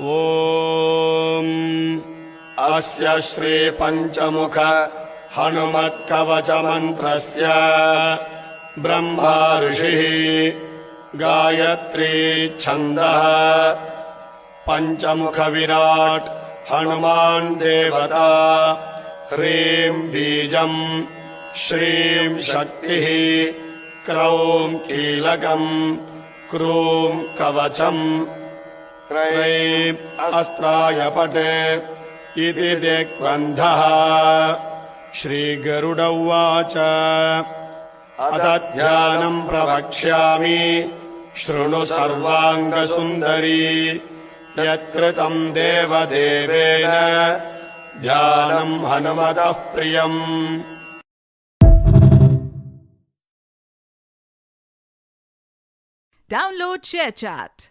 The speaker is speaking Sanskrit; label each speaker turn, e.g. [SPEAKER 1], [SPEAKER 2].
[SPEAKER 1] ॐ अस्य श्री पंचमुख हनुमत्कवचमन्त्रस्य ब्रह्मा ऋषिः गायत्री छन्दः पंचमुख विराट हनुमान् देवता ह्रीं बीजम् श्रीं शक्तिः क्रौं कीलकम् क्रूं कवचम् क्रैं अस्त्राय पटे इति दिग्बन्धः। श्रीगरुड उवाच अथ ध्यानम् प्रवक्ष्यामि शृणु सर्वाङ्गसुन्दरी यत्कृतम् देवदेवेन ध्यानम् हनुमतः प्रियम्।
[SPEAKER 2] Download ShareChat.